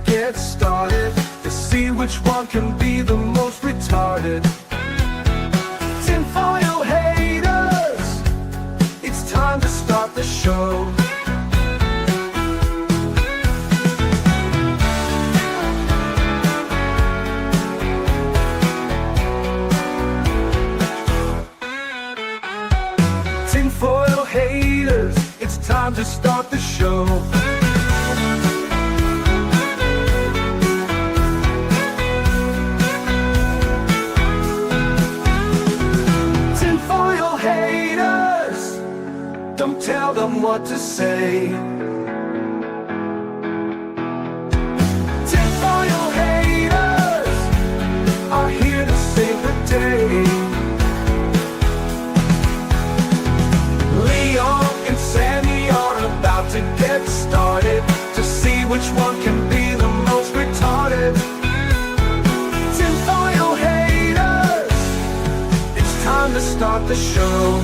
get started to see which one can be the most retarded. Tinfoil haters, it's time to start the show. Tinfoil haters, it's time to start the show. Tinfoil haters, don't tell them what to say. Tinfoil haters are here to save the day. To get started to see which one can be the most retarded. Tinfoil haters, it's time to start the show.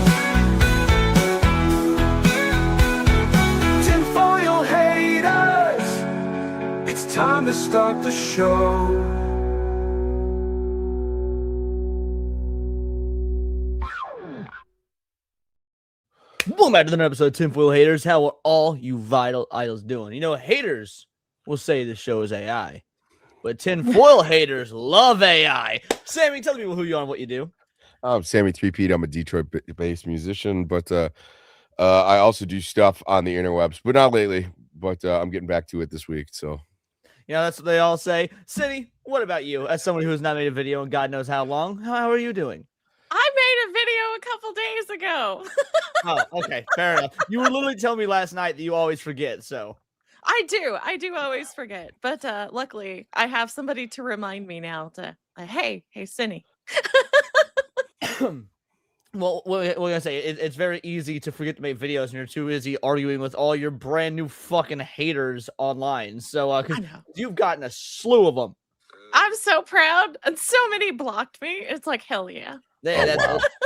Tinfoil haters, it's time to start the show. Welcome back to another episode of Tinfoil Haters. How are all you vital idols doing? You know, haters will say this show is AI, but tinfoil haters love AI. Sammy, tell people who you are and what you do. I'm Sammy 3Pete. I'm a Detroit-based musician, but I also do stuff on the interwebs, but not lately. But I'm getting back to it this week. So, yeah, that's what they all say. Cindy, what about you? As someone who has not made a video in God knows how long, how are you doing? I made a video a couple days ago. Oh, okay, fair enough. You were literally telling me last night that you always forget, so. I do always forget, but luckily I have somebody to remind me now to, hey, Cindy. Well, we're gonna say it's very easy to forget to make videos, and you're too busy arguing with all your brand new fucking haters online. So, because you've gotten a slew of them. I'm so proud, and so many blocked me. It's like, hell yeah. Yeah,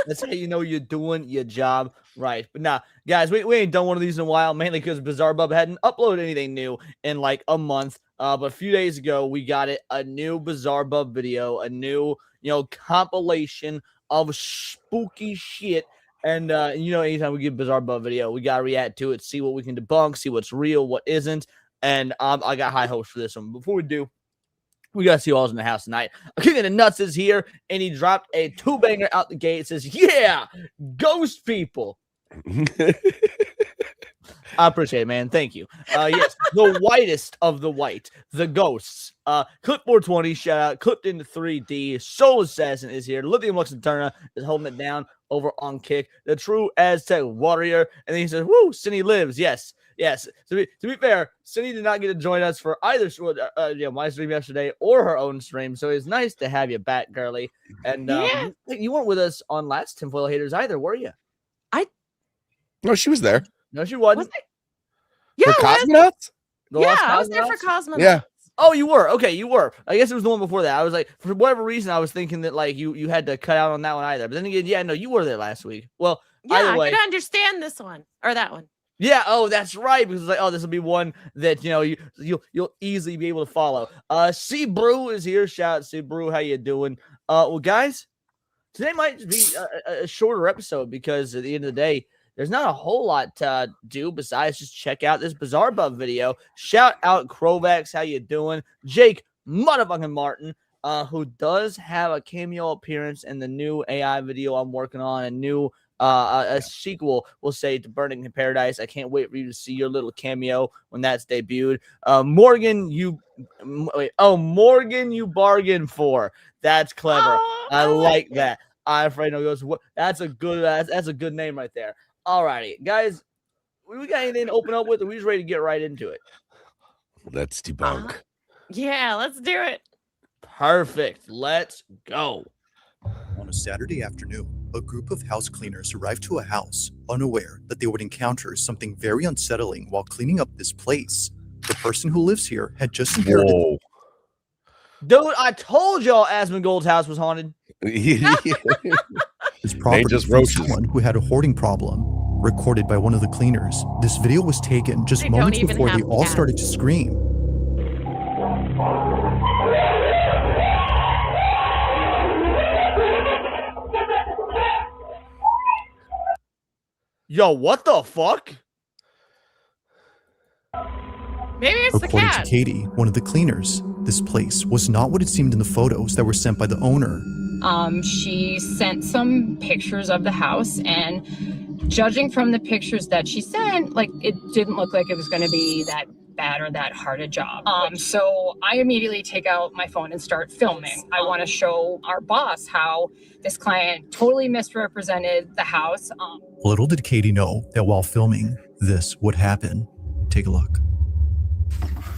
that's how you know you're doing your job right. But nah, guys, we ain't done one of these in a while, mainly because Bizarre Bub hadn't uploaded anything new in like a month. But a few days ago, we got a new Bizarre Bub video, a new, compilation of spooky shit. And, anytime we get Bizarre Bub video, we got to react to it, see what we can debunk, see what's real, what isn't. And I got high hopes for this one. Before we do, we got to see who all's in the house tonight. King of the Nuts is here, and he dropped a 2-banger out the gate. It says, yeah, ghost people. I appreciate it, man. Thank you. Yes, the whitest of the white, the ghosts. Clip 420, shout out. Clipped into 3D. Soul Assassin is here. Lithium Lux and Turner is holding it down over on Kick. The true Aztec warrior. And then he says, woo, Cindy lives. Yes. Yes. To be fair, Cindy did not get to join us for either my stream yesterday or her own stream. So it's nice to have you back, girly. And you weren't with us on last Tinfoil Haters either, were you? No, she was there. No, she wasn't. Was I? Yeah, for Cosmonauts? I was there for Cosmonauts. Yeah. Oh, you were. Okay, you were. I guess it was the one before that. I was like, for whatever reason, I was thinking that like you had to cut out on that one either. But then again, no, you were there last week. Well, either way, I could understand this one or that one. Yeah, oh, that's right. Because it's like, this will be one that you'll easily be able to follow. C Brew is here. Shout out C Brew, how you doing? Well, guys, today might be a shorter episode because at the end of the day, there's not a whole lot to do besides just check out this Bizarre Bub video. Shout out Krovax, how you doing? Jake motherfucking Martin, who does have a cameo appearance in the new AI video I'm working on, a new a sequel, we'll say, to Burning in Paradise. I can't wait for you to see your little cameo when that's debuted. Morgan, you bargained for. That's clever. I like that. I'm afraid no goes. That's a good name right there. Alrighty, guys, we got anything to open up with, or we just ready to get right into it? Let's debunk. Yeah, let's do it. Perfect. Let's go. On a Saturday afternoon, a group of house cleaners arrived to a house, unaware that they would encounter something very unsettling while cleaning up this place. The person who lives here had just inherited. Whoa. Dude, I told y'all Asmongold's house was haunted. This property just from wrote someone who had a hoarding problem. Recorded by one of the cleaners. This video was taken just moments before they all started to scream. Yo, what the fuck? Maybe it's the According cat. to Katie, one of the cleaners, this place was not what it seemed in the photos that were sent by the owner. She sent some pictures of the house, and judging from the pictures that she sent, like, it didn't look like it was going to be that bad or that hard a job. So I immediately take out my phone and start filming. I want to show our boss how this client totally misrepresented the house. Little did Katie know that while filming, this would happen. Take a look.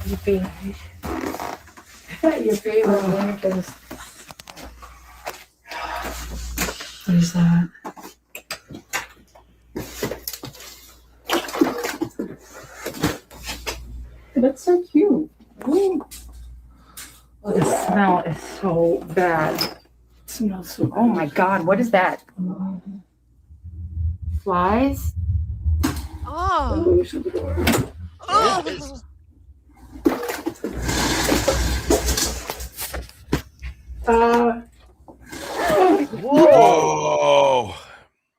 Your favorite. Your favorite. What is that? That's so cute. Ooh. Oh, the smell is so bad. It smells so Oh my God, what is that? Flies? Oh. Shut the door. Oh. Whoa.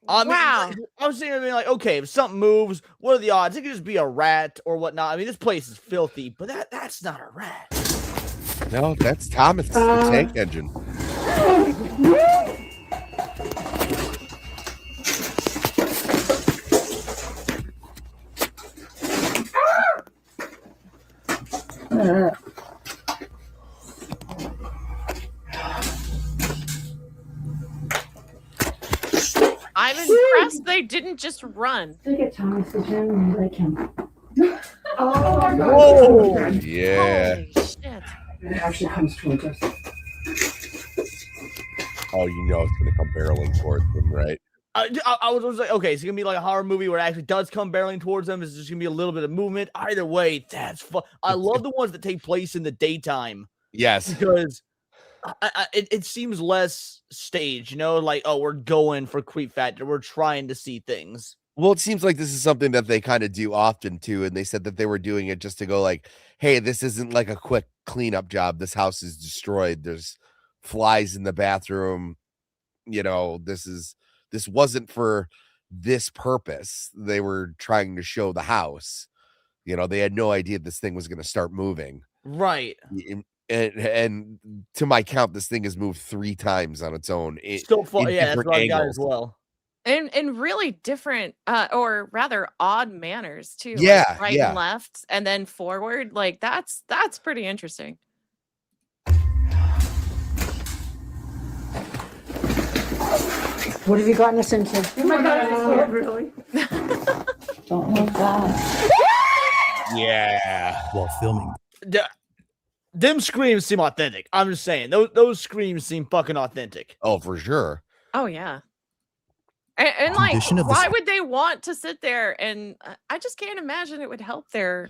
I mean, Wow. I was thinking, like, okay, if something moves, what are the odds? It could just be a rat or whatnot. I mean, this place is filthy, but that's not a rat. No, that's Thomas, the tank engine. I'm impressed they didn't just run. Look at Thomas the gym and like him. Oh my God. Whoa. Yeah. Holy shit. It actually comes towards us. Oh, you know it's gonna come barreling towards them, right? I was like, okay, it's gonna be like a horror movie where it actually does come barreling towards them. It's just gonna be a little bit of movement. Either way, that's fun. I love the ones that take place in the daytime Yes. because it seems less staged, you know, like, oh, we're going for creep factor. We're trying to see things. Well, it seems like this is something that they kind of do often too, and they said that they were doing it just to go like, hey, this isn't like a quick cleanup job. This house is destroyed. There's flies in the bathroom. You know, this wasn't for this purpose. They were trying to show the house. You know, they had no idea this thing was going to start moving. Right. And to my count, this thing has moved 3 times on its own. So far, in yeah, that's different what I got angles. as well. In really different or rather odd manners too. Like Yeah, right yeah. and left and then forward. Like that's pretty interesting. What have you gotten us into? Oh my God, really? Don't like that. Yeah. While filming, Them screams seem authentic. I'm just saying, those screams seem fucking authentic. Oh, for sure. Oh yeah. And like, Condition of this- why would they want to sit there? And I just can't imagine it would help their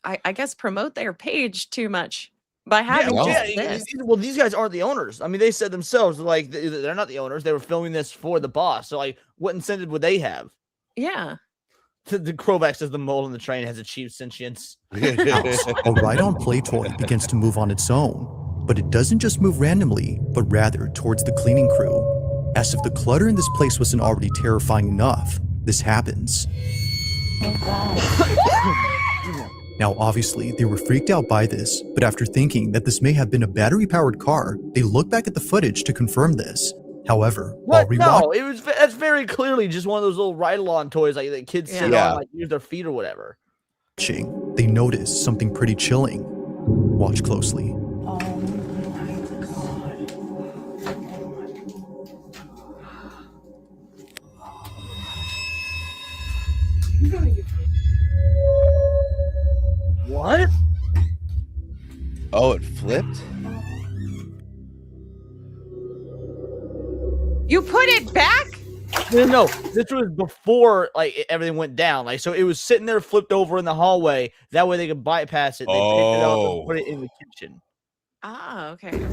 I guess promote their page too much by having well, just this. Well, these guys aren't the owners. I mean, they said themselves, like, they're not the owners. They were filming this for the boss. So, like, what incentive would they have? Yeah. The Krovac says the mole in the train has achieved sentience. house, a ride-on play toy begins to move on its own. But it doesn't just move randomly, but rather towards the cleaning crew. As if the clutter in this place wasn't already terrifying enough, this happens. Now, obviously, they were freaked out by this, but after thinking that this may have been a battery-powered car, they look back at the footage to confirm this. However, while What? No, that's very clearly just one of those little ride-along toys like that kids sit Yeah. on, like use their feet or whatever. rewatching, they notice something pretty chilling. Watch closely. Oh my God. What? Oh, it flipped? You put it back? No, this was before like everything went down. Like, so it was sitting there flipped over in the hallway. That way they could bypass it. They picked it up Oh. and put it in the kitchen. Ah, okay.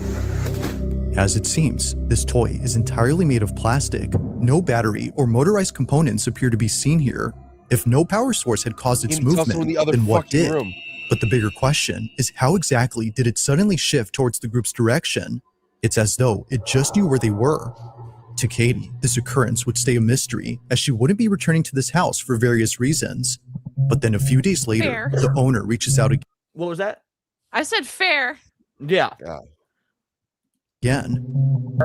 As it seems, this toy is entirely made of plastic. No battery or motorized components appear to be seen here. If no power source had caused its And it's also in movement, the other then what fucking did? room. But the bigger question is how exactly did it suddenly shift towards the group's direction? It's as though it just knew where they were. To Katie, this occurrence would stay a mystery as she wouldn't be returning to this house for various reasons. But then a few days later, Fair. the owner reaches out What was that? I said fair. Yeah. again.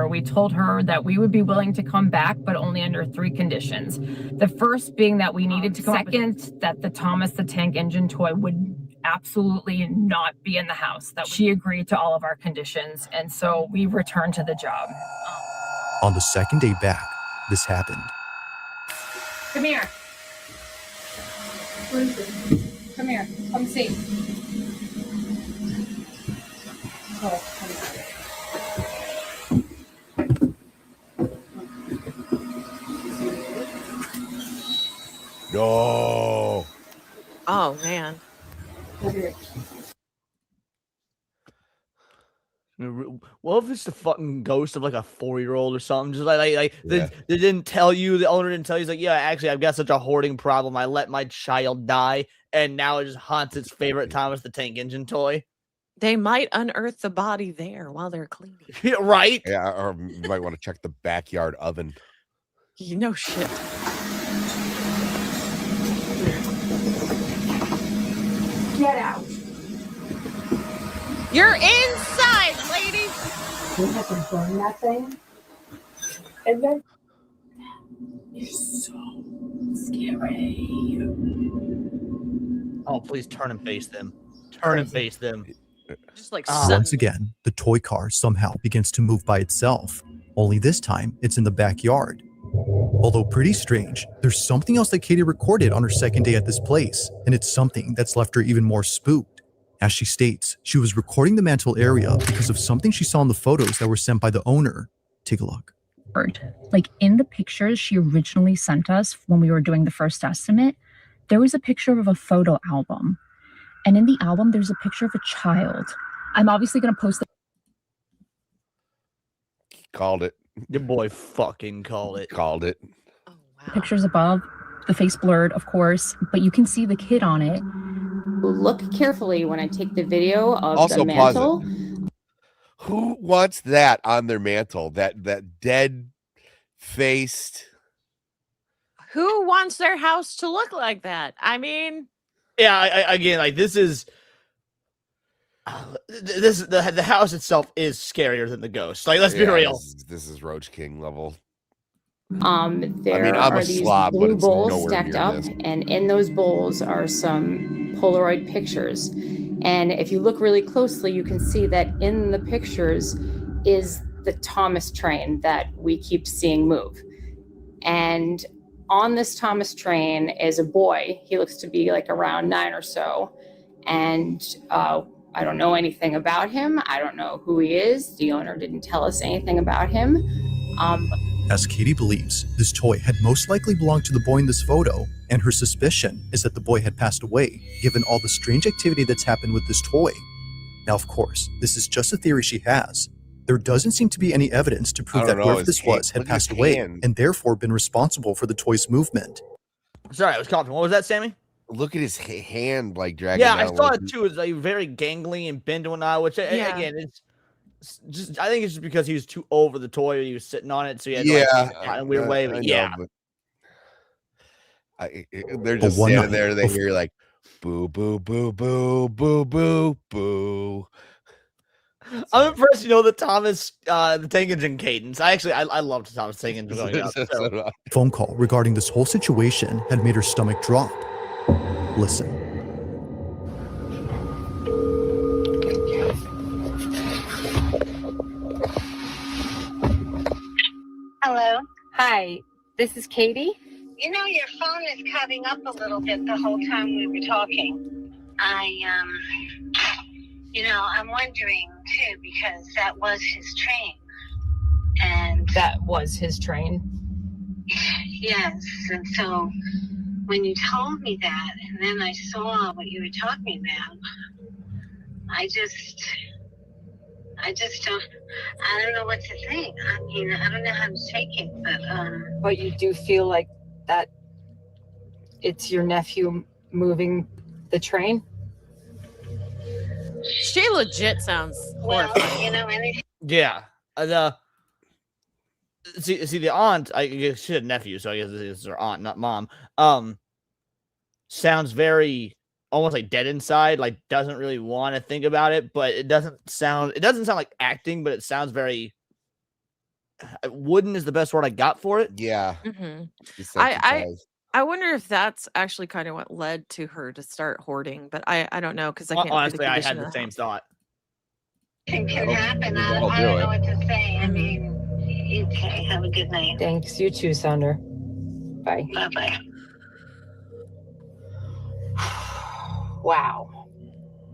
We told her that we would be willing to come back, but only under 3 conditions. The first being that we needed to come. Second, that the Thomas the Tank Engine toy would absolutely not be in the house. That she agreed to all of our conditions, and so we returned to the job. On the second day back, this happened. Come here. Come here. Come see. No. Oh man. What if it's the fucking ghost of like a 4-year-old or something? Just like Yeah. they didn't tell you, the owner didn't tell you. He's like, yeah, actually, I've got such a hoarding problem. I let my child die, and now it just haunts its favorite Thomas the Tank Engine toy. They might unearth the body there while they're cleaning. Yeah, right? Yeah, or you might want to check the backyard oven. You know shit. Get out. You're inside, lady. We have to burn that thing. And then it's so scary. Oh, please turn and face them. Turn and face them. Just like Once again, the toy car somehow begins to move by itself. Only this time, it's in the backyard. Although pretty strange, there's something else that Katie recorded on her second day at this place, and it's something that's left her even more spooked. As she states, she was recording the mantle area because of something she saw in the photos that were sent by the owner. Take a look. Like in the pictures she originally sent us when we were doing the first estimate, there was a picture of a photo album. And in the album, there's a picture of a child. I'm obviously going to post Called it. Your boy fucking called it. Called it. Oh, the wow. pictures above, the face blurred, of course, but you can see the kid on it. Look carefully when I take the video of Also, the pause mantle. Who wants that on their mantle? That dead faced. Who wants their house to look like that? I mean, Yeah, again, like this is the house itself is scarier than the ghost. Like, let's be real. This is Roach King level. There I'm are a these slob, but blue it's bowls nowhere stacked near up, this. and in those bowls are some Polaroid pictures. And if you look really closely, you can see that in the pictures is the Thomas train that we keep seeing move. And on this Thomas train is a boy. He looks to be like around 9 or so. And I don't know anything about him. I don't know who he is. The owner didn't tell us anything about him. As Katie believes, this toy had most likely belonged to the boy in this photo, and her suspicion is that the boy had passed away, given all the strange activity that's happened with this toy. Now, of course, this is just a theory she has. There doesn't seem to be any evidence to prove that whoever this was had passed away, and therefore been responsible for the toy's movement. Sorry, I was coughing. What was that, Sammy? Look at his hand, like dragging. Yeah, I down saw like it too. It's like very gangly and bent and whatnot, which Yeah. again, it's just, I think it's just because he was too over the toy and he was sitting on it, so he had Yeah, to like, in a weird way. I But know, yeah, but they're just one standing night there. They before- hear like boo, boo, boo, boo, boo, boo, boo. I'm impressed. You know the Thomas, the Tank Engine cadence. I loved Thomas Tank Engine growing up. So. Phone call regarding this whole situation had made her stomach drop. Listen. Hello. Hi, this is Katie. You know, your phone is cutting up a little bit the whole time we were talking. I'm wondering too, because that was his train. And That was his train. yes, and so when you told me that, and then I saw what you were talking about, I don't know what to think. I mean, I don't know how to take it, But you do feel like that it's your nephew moving the train? she legit sounds well, horrifying. anything. Yeah, See, the aunt, I guess she had a nephew, so I guess this is her aunt, not mom. Sounds very almost like dead inside, like doesn't really want to think about it, but it doesn't sound like acting, but it sounds very wooden is the best word I got for it. Yeah. Mhm. I Desensitized. I wonder if that's actually kind of what led to her to start hoarding, but I don't know because I can't see the Honestly, I condition had of the same house. thought. It can That'll- happen. that'll I do don't it. know what to say. I mean, okay, have a good night. Thanks. You too, Sounder. Bye. Bye-bye. Wow.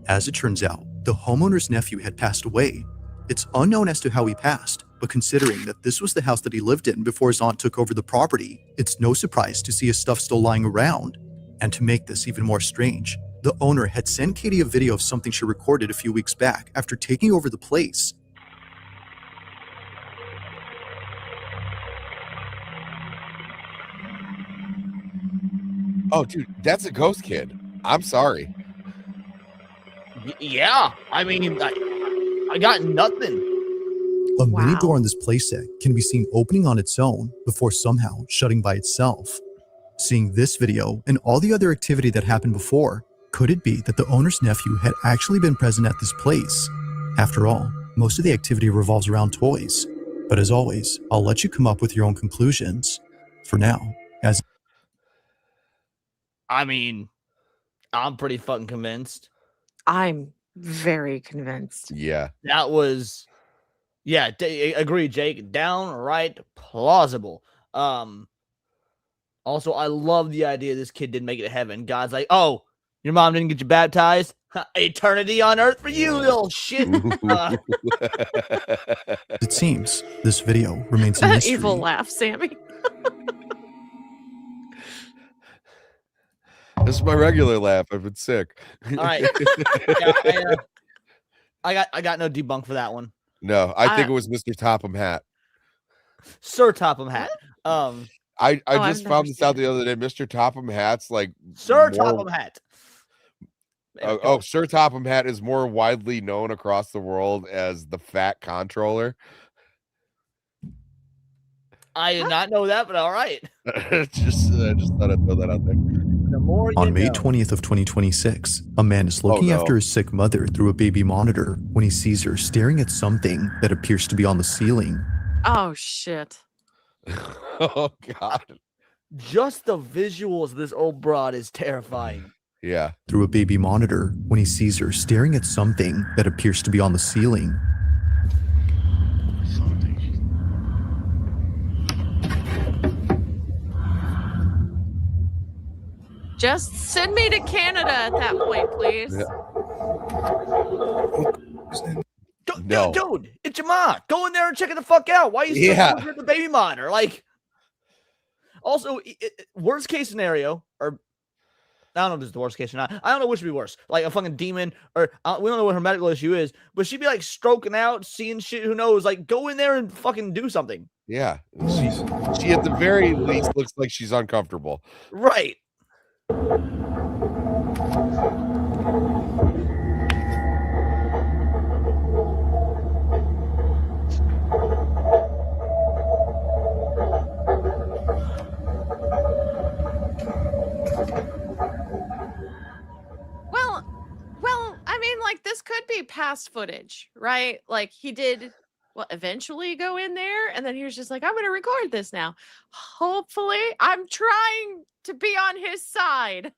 As it turns out, the homeowner's nephew had passed away. It's unknown as to how he passed, but considering that this was the house that he lived in before his aunt took over the property, it's no surprise to see his stuff still lying around. And to make this even more strange, the owner had sent Katie a video of something she recorded a few weeks back after taking over the place. Oh, dude, that's a ghost kid. I'm sorry. Yeah, I mean, I got nothing. A mini Wow. door on this playset can be seen opening on its own before somehow shutting by itself. Seeing this video and all the other activity that happened before, could it be that the owner's nephew had actually been present at this place? After all, most of the activity revolves around toys. But as always, I'll let you come up with your own conclusions. For now, as I mean, I'm pretty fucking convinced. I'm very convinced. Yeah. That was, yeah, agree, Jake. Downright plausible. Also, I love the idea this kid didn't make it to heaven. God's like, oh, your mom didn't get you baptized? Eternity on earth for you, little shit. it seems, this video remains a mystery. Evil laugh, Sammy. This is my regular laugh. I've been sick. All right. Yeah, I got no debunk for that one. No, I think it was Mr. Topham Hat. Sir Topham Hat. I I've just never found this seen out it. the other day. Mr. Topham Hat's like Sir more- Topham Hat. There we go. Sir Topham Hat is more widely known across the world as the Fat Controller. I did not know that, but all right. I just thought I'd throw that out there. The more you On May know. 20th of 2026, a man is looking no. after his sick mother through a baby monitor when he sees her staring at something that appears to be on the ceiling. Oh shit. Oh God. Just the visuals of this old broad is terrifying. Yeah. Through a baby monitor when he sees her staring at something that appears to be on the ceiling. Just send me to Canada at that point, please. Yeah. No. Dude, it's your mom. Go in there and check it the fuck out. Why are you still Yeah. at the baby monitor? Like, also, worst case scenario, or I don't know if this is the worst case or not. I don't know which would be worse. Like a fucking demon, or we don't know what her medical issue is, but she'd be like stroking out, seeing shit. Who knows? Like, go in there and fucking do something. Yeah. She at the very least looks like she's uncomfortable. Right. Well, I mean, like this could be past footage, right? Like he did eventually go in there and then he was just like, I'm gonna record this now. Hopefully, I'm trying to be on his side.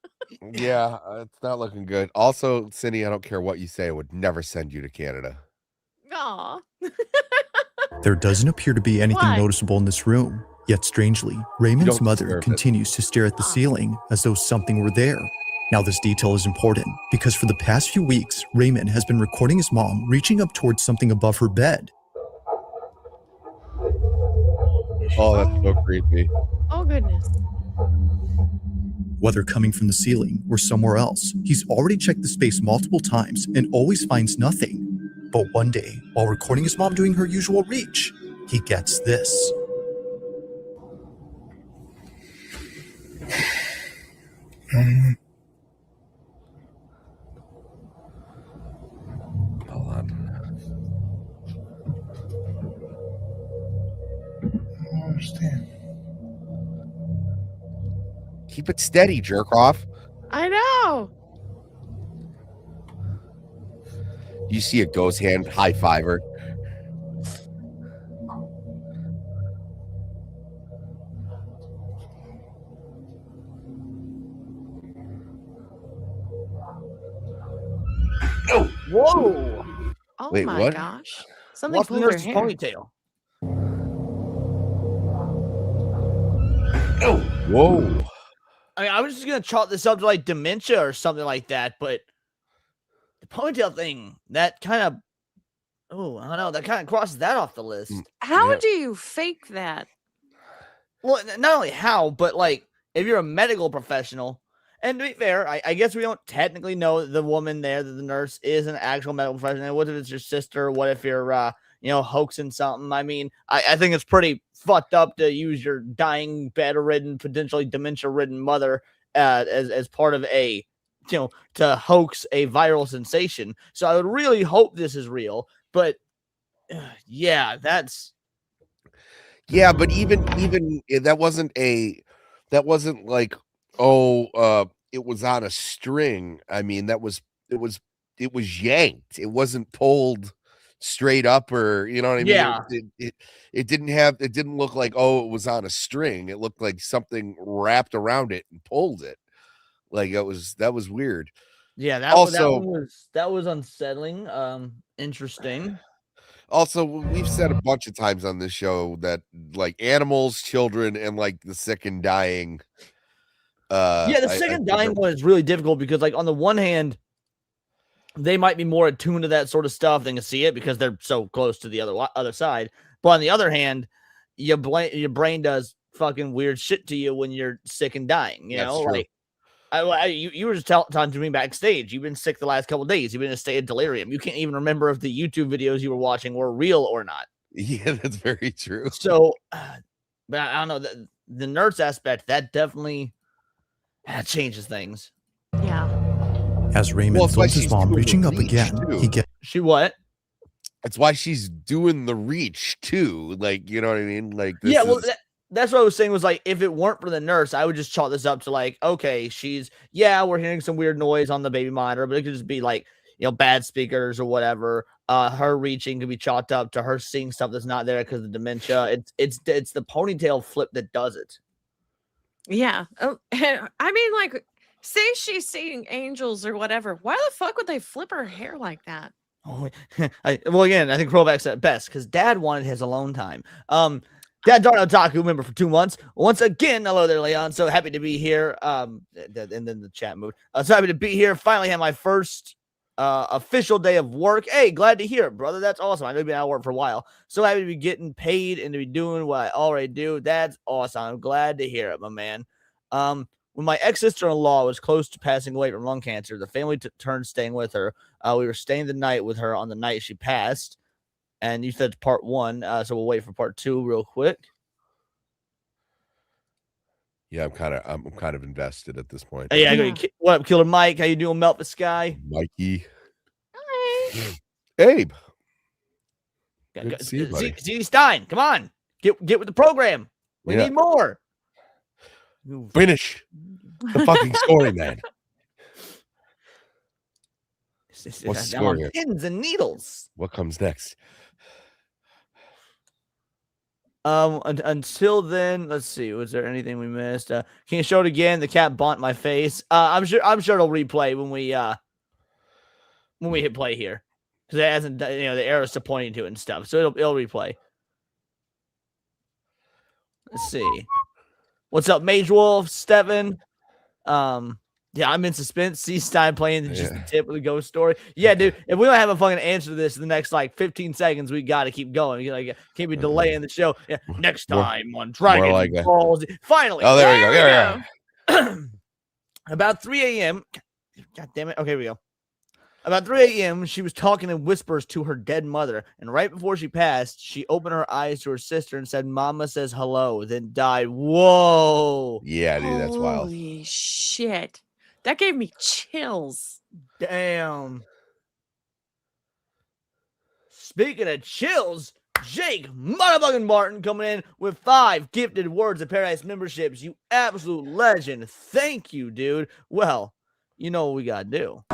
Yeah, it's not looking good. Also, Cindy, I don't care what you say, I would never send you to Canada. Aw. There doesn't appear to be anything Why? noticeable in this room. Yet strangely, Raymond's don't mother deserve it. continues to stare at the ceiling as though something were there. Now this detail is important because for the past few weeks, Raymond has been recording his mom reaching up towards something above her bed. Oh, that's so creepy. Oh goodness. Whether coming from the ceiling or somewhere else, he's already checked the space multiple times and always finds nothing. But one day, while recording his mom doing her usual reach, he gets this. Hold on. understand. Keep it steady, jerk off. I know. You see a ghost hand high fiver. Whoa! Oh Wait, my what? gosh. Something Lost the pulled her nurse's hair. ponytail. Whoa. I mean, I was just gonna chalk this up to like dementia or something like that, but the ponytail thing, that kind of, I don't know, that kind of crosses that off the list. How Yeah. do you fake that? Well, not only how, but like if you're a medical professional, and to be fair, I guess we don't technically know the woman there, that the nurse is an actual medical professional. What if it's your sister? What if you're, hoaxing something? I mean, I think it's pretty fucked up to use your dying, bedridden, potentially dementia-ridden mother as part of a, to hoax a viral sensation. So I would really hope this is real, but yeah, that's. Yeah, but even that wasn't like, it was on a string. I mean, it was yanked. It wasn't pulled straight up, or you know what I mean? Yeah. It didn't look like, it was on a string. It looked like something wrapped around it and pulled it. Like that was weird. Yeah, that was unsettling. Interesting. Also, we've said a bunch of times on this show that like animals, children, and like the sick and dying. Yeah, the sick and dying one is really difficult because, like, on the one hand, they might be more attuned to that sort of stuff. They can see it because they're so close to the other side. But on the other hand, your brain does fucking weird shit to you when you're sick and dying. You That's know, true. like. You were just talking to me backstage. You've been sick the last couple of days. You've been in a state of delirium. You can't even remember if the YouTube videos you were watching were real or not. Yeah, that's very true. So, but I don't know, the nurse aspect, that definitely changes things. Yeah. As Raymond films his mom reaching up again, he gets. She what? That's why she's doing the reach too. Like, you know what I mean? Like, this Yeah, well, is... that's what I was saying was like, if it weren't for the nurse, I would just chalk this up to like, okay, we're hearing some weird noise on the baby monitor, but it could just be like, bad speakers or whatever. Her reaching could be chalked up to her seeing stuff that's not there because of dementia. It's the ponytail flip that does it. Yeah. Oh, I mean, like, say she's seeing angels or whatever. Why the fuck would they flip her hair like that? Oh, well, again, I think Krovac said it best because Dad wanted his alone time. Dad Darn Otaku member for 2 months. Once again, hello there, Leon. So happy to be here. And then the chat moved. So happy to be here. Finally had my first official day of work. Hey, glad to hear it, brother. That's awesome. I know you've been out of work for a while. So happy to be getting paid and to be doing what I already do. That's awesome. I'm glad to hear it, my man. When my ex-sister-in-law was close to passing away from lung cancer, the family turned staying with her. We were staying the night with her on the night she passed. And you said part 1, so we'll wait for part 2 real quick. Yeah, I'm kind of invested at this point. Hey, what up, Killer Mike? How you doing, Melt the Sky? Mikey. Hi. Abe. Good to see you, buddy. Z Stein, come on. Get with the program. We need more. Finish the fucking story, man. What's the score here? Pins and needles. What comes next? Until then, let's see. Was there anything we missed? Can you show it again? The cat bumped my face. I'm sure it'll replay when we hit play here, because it hasn't. The arrow's still pointing to it and stuff, so it'll replay. Let's see. What's up, Mage Wolf, Steven? Yeah, I'm in suspense. C Stein playing just the tip of the ghost story. Yeah, dude. If we don't have a fucking answer to this in the next like 15 seconds, we got to keep going. Can't be delaying the show. Yeah, next time on Dragon Balls. Finally. Oh, there we go. There we go. About 3 a.m. God damn it. Okay, here we go. About 3 a.m., she was talking in whispers to her dead mother, and right before she passed, she opened her eyes to her sister and said, "Mama says hello," then died. Whoa. Yeah, dude, that's wild. Holy shit. That gave me chills. Damn. Speaking of chills, Jake motherfucking Martin coming in with 5 gifted Words of Paradise memberships. You absolute legend. Thank you, dude. Well, you know what we gotta do.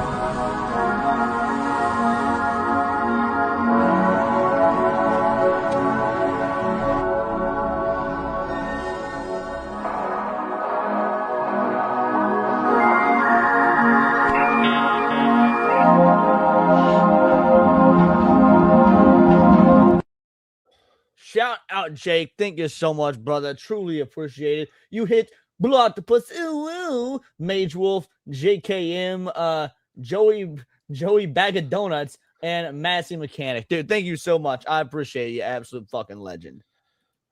Shout out, Jake. Thank you so much, brother. Truly appreciate it. You hit Blue Octopus, ooh, Mage Wolf, JKM, Joey Bag of Donuts, and Massey Mechanic. Dude, thank you so much. I appreciate you. Absolute fucking legend.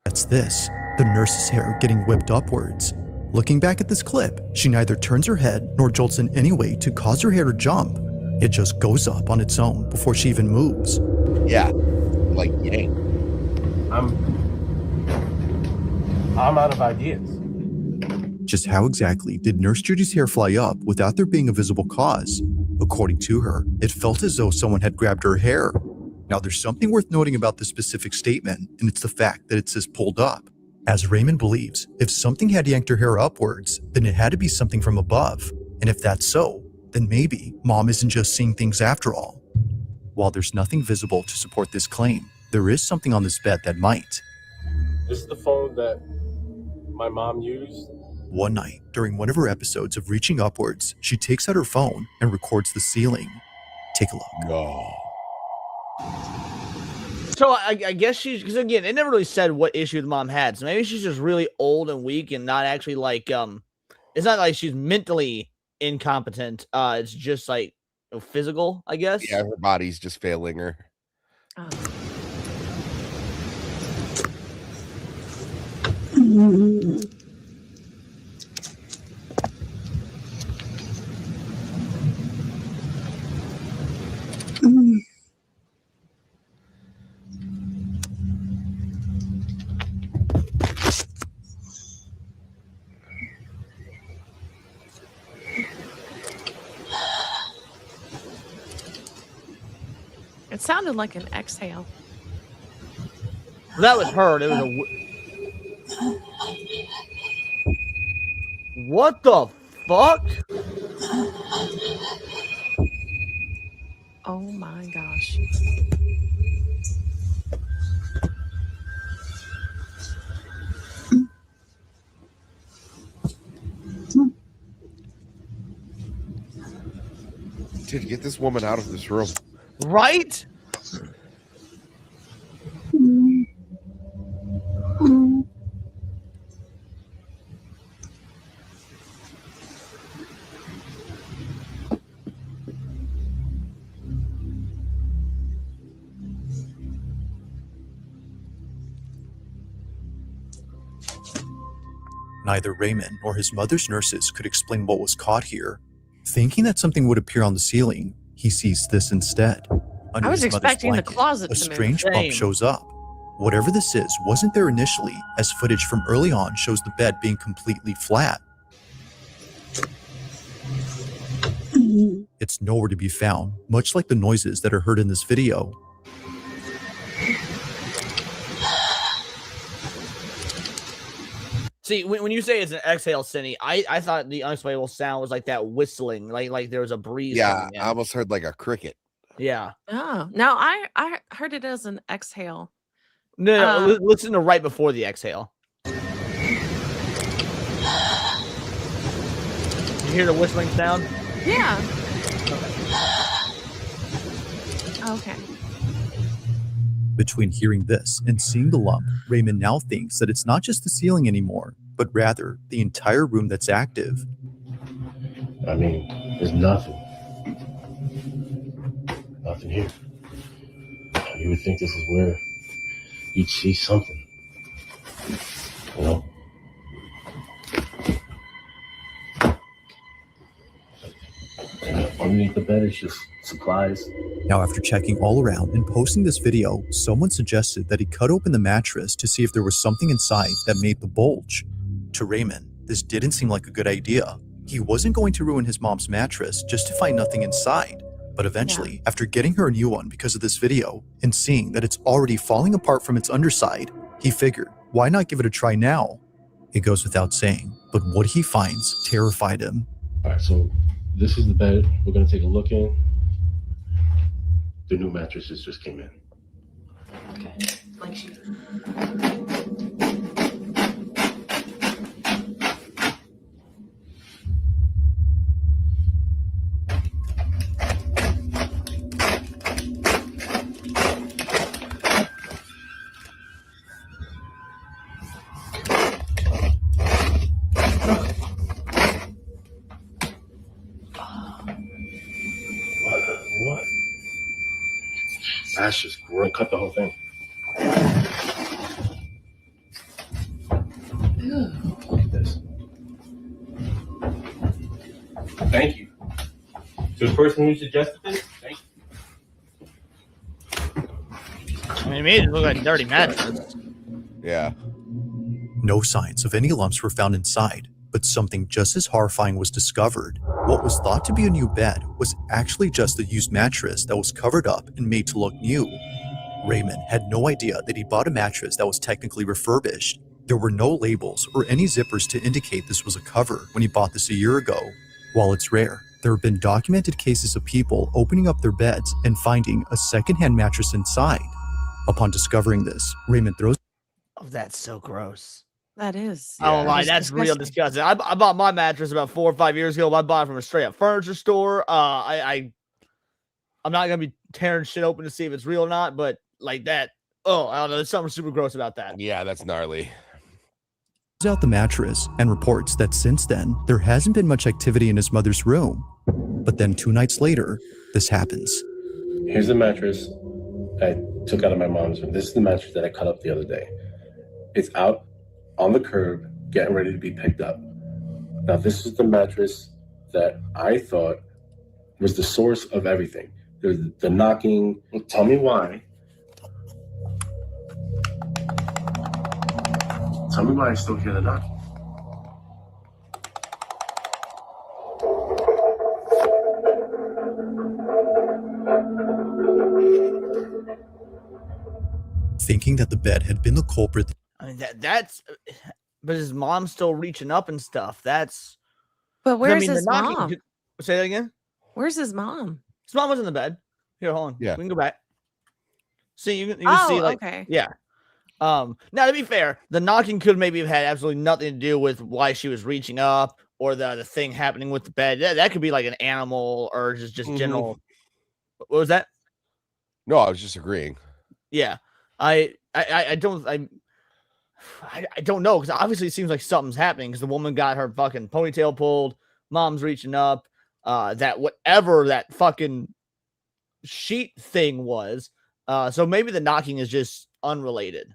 That's this. The nurse's hair getting whipped upwards. Looking back at this clip, she neither turns her head nor jolts in any way to cause her hair to jump. It just goes up on its own before she even moves. Yeah, like yank. I'm out of ideas. Just how exactly did Nurse Judy's hair fly up without there being a visible cause? According to her, it felt as though someone had grabbed her hair. Now, there's something worth noting about this specific statement, and it's the fact that it says pulled up. As Raymond believes, if something had yanked her hair upwards, then it had to be something from above. And if that's so, then maybe Mom isn't just seeing things after all. While there's nothing visible to support this claim, there is something on this bed that might. This is the phone that my mom used. One night, during one of her episodes of Reaching Upwards, she takes out her phone and records the ceiling. Take a look. Oh. So I guess she's, because again, it never really said what issue the mom had. So maybe she's just really old and weak and not actually like, it's not like she's mentally incompetent. It's just like physical, I guess. Yeah, her body's just failing her. Oh. It sounded like an exhale. That was her. It was a. What the fuck? Oh my gosh. Dude, get this woman out of this room. Right? Neither Raymond nor his mother's nurses could explain what was caught here. Thinking that something would appear on the ceiling, he sees this instead. Under I was his mother's expecting the blanket, closet a to move. strange bump Same. shows up. Whatever this is wasn't there initially, as footage from early on shows the bed being completely flat. It's nowhere to be found, much like the noises that are heard in this video. See, when you say it's an exhale, Cindy, I thought the unexplainable sound was like that whistling, like there was a breeze. Yeah, coming in. I almost heard like a cricket. Yeah. Oh, no, I heard it as an exhale. No, listen to right before the exhale. You hear the whistling sound? Yeah. Okay. Between hearing this and seeing the lump, Raymond now thinks that it's not just the ceiling anymore, but rather the entire room that's active. I mean, there's nothing. Nothing here. You would think this is where you'd see something. You know? Underneath the bed is just supplies. Now, after checking all around and posting this video, someone suggested that he cut open the mattress to see if there was something inside that made the bulge. To Raymond, this didn't seem like a good idea. He wasn't going to ruin his mom's mattress just to find nothing inside. But eventually, after getting her a new one because of this video and seeing that it's already falling apart from its underside, he figured, why not give it a try now? It goes without saying, but what he finds terrified him. All right, so this is the bed we're gonna take a look in. The new mattresses just came in. Okay. Like she. What? That's just gross. Cut the whole thing. Look at this. Thank you. To the person who suggested this, thank you. I mean, it made it look like a dirty mattress. Yeah. No signs of any lumps were found inside, but something just as horrifying was discovered. What was thought to be a new bed was actually just a used mattress that was covered up and made to look new. Raymond had no idea that he bought a mattress that was technically refurbished. There were no labels or any zippers to indicate this was a cover when he bought this a year ago. While it's rare, there have been documented cases of people opening up their beds and finding a secondhand mattress inside. Upon discovering this, Raymond throws. Oh, that's so gross. That is. I won't lie, is that's real disgusting. disgusting. I bought my mattress about 4 or 5 years ago. I bought it from a straight up furniture store. I'm not gonna be tearing shit open to see if it's real or not, but like that. Oh, I don't know. There's something super gross about that. Yeah, that's gnarly. Out the mattress and reports that since then, there hasn't been much activity in his mother's room. But then 2 nights later, this happens. Here's the mattress I took out of my mom's room. This is the mattress that I cut up the other day. It's out on the curb, getting ready to be picked up. Now, this is the mattress that I thought was the source of everything. There's the knocking. Tell me why. Tell me why I still hear the knocking. Thinking that the bed had been the culprit. I mean, that's. But his mom's still reaching up and stuff. That's. But where's the his knocking mom? Say that again. Where's his mom? His mom was in the bed. Here, hold on. Yeah. We can go back. See, you can see, like, okay. yeah. Now, to be fair, the knocking could maybe have had absolutely nothing to do with why she was reaching up or the thing happening with the bed. That could be like an animal or just general. What was that? No, I was just agreeing. Yeah, I don't know, because obviously it seems like something's happening because the woman got her fucking ponytail pulled. Mom's reaching up. That whatever that fucking sheet thing was. So maybe the knocking is just unrelated.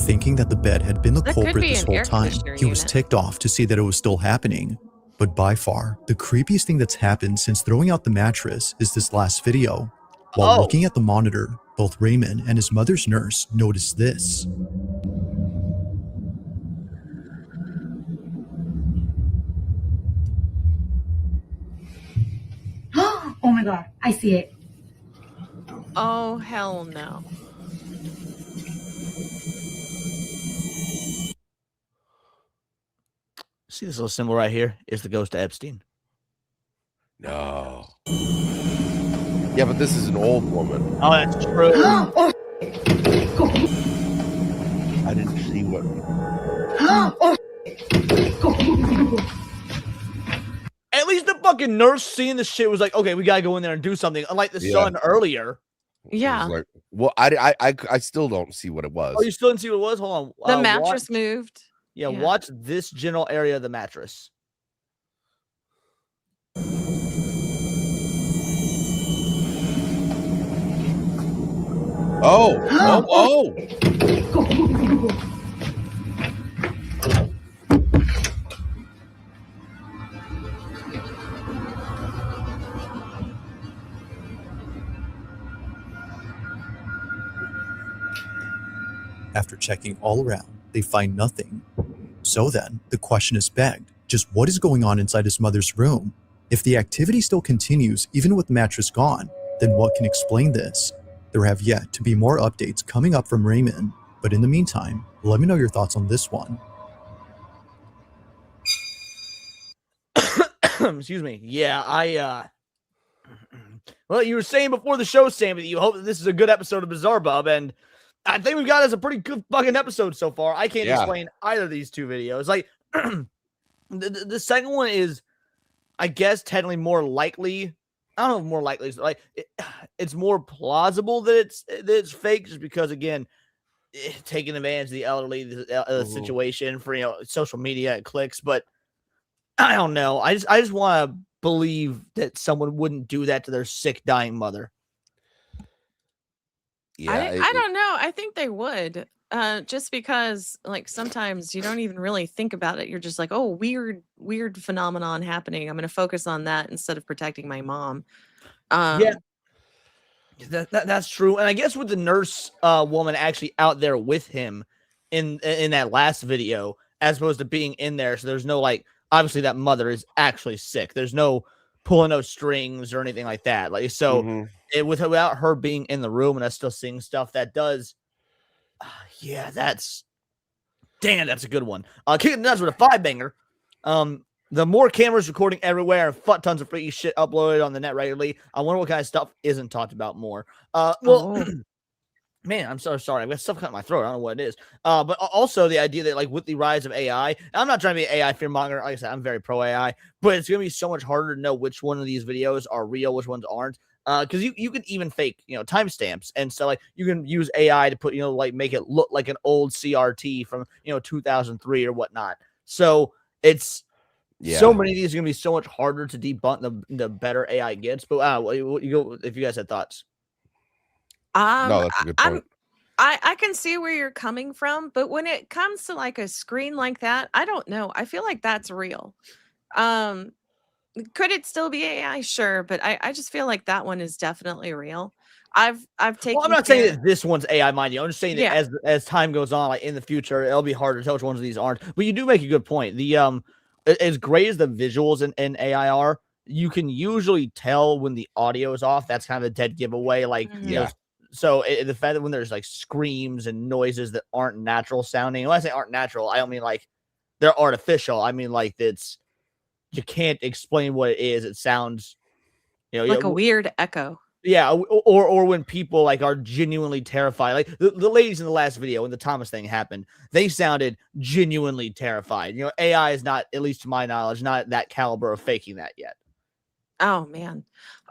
Thinking that the bed had been the That could culprit be this an whole air time, conditioner he was unit. ticked off to see that it was still happening. But by far, the creepiest thing that's happened since throwing out the mattress is this last video. While looking at the monitor, both Raymond and his mother's nurse noticed this. Oh my god, I see it. Oh, hell no. See this little symbol right here is the ghost of Epstein. No. Yeah, but this is an old woman. Oh, that's true. I didn't see what. At least the fucking nurse seeing this shit was like, okay, we gotta go in there and do something. Unlike the son earlier. Yeah. Like, well, I still don't see what it was. Oh, you still didn't see what it was? Hold on. The mattress moved. Yeah, Yeah. watch this general area of the mattress. Oh. After checking all around, they find nothing. So then, the question is begged, Just what is going on inside his mother's room? If the activity still continues, even with the mattress gone, then what can explain this? There have yet to be more updates coming up from Raymond, but in the meantime, let me know your thoughts on this one. Excuse me. Yeah, well, you were saying before the show, Sam, that you hope that this is a good episode of Bizarre Bub, and I think we've got us a pretty good fucking episode so far. I can't explain either of these two videos. Like, the second one is, I guess, technically more likely. I don't know if more likely. Like, it's more plausible that it's fake, just because, again, taking advantage of the elderly situation for social media and clicks. But I don't know. I just want to believe that someone wouldn't do that to their sick, dying mother. Yeah, I don't know. I think they would. Just because, like, sometimes you don't even really think about it. You're just like, oh, weird phenomenon happening. I'm going to focus on that instead of protecting my mom. Yeah, that's true. And I guess with the nurse woman actually out there with him in that last video, as opposed to being in there, so there's no, like, obviously that mother is actually sick. There's no pulling no strings or anything like that. Like, so without her being in the room and us still seeing stuff, that does. Yeah, that's a good one. Kicking nuts with a 5-banger. The more cameras recording everywhere and tons of freaky shit uploaded on the net regularly. I wonder what kind of stuff isn't talked about more. Man, I'm so sorry. I've got stuff cut in my throat. I don't know what it is. But also the idea that, like, with the rise of AI, I'm not trying to be an AI fearmonger. Like I said, I'm very pro AI, but it's going to be so much harder to know which one of these videos are real, which ones aren't. Because you can even fake, timestamps. And so, like, you can use AI to put, like, make it look like an old CRT from, 2003 or whatnot. So it's so many of these are going to be so much harder to debunk the better AI gets. But if you guys had thoughts. No, that's a good point. I can see where you're coming from, but when it comes to, like, a screen like that, I don't know. I feel like that's real. Could it still be AI? Sure, but I just feel like that one is definitely real. I've taken. Well, I'm not saying that this one's AI, mind you. I'm just saying that Yeah. as time goes on, like in the future, it'll be harder to tell which ones of these aren't. But you do make a good point. The as great as the visuals in AI are, you can usually tell when the audio is off. That's kind of a dead giveaway. Like, so the fact that when there's, like, screams and noises that aren't natural sounding. When I say aren't natural, I don't mean like they're artificial. I mean, like, you can't explain what it is. It sounds, like a weird echo. Yeah, or when people, like, are genuinely terrified. Like the ladies in the last video when the Thomas thing happened, they sounded genuinely terrified. AI is not, at least to my knowledge, not that caliber of faking that yet. Oh man.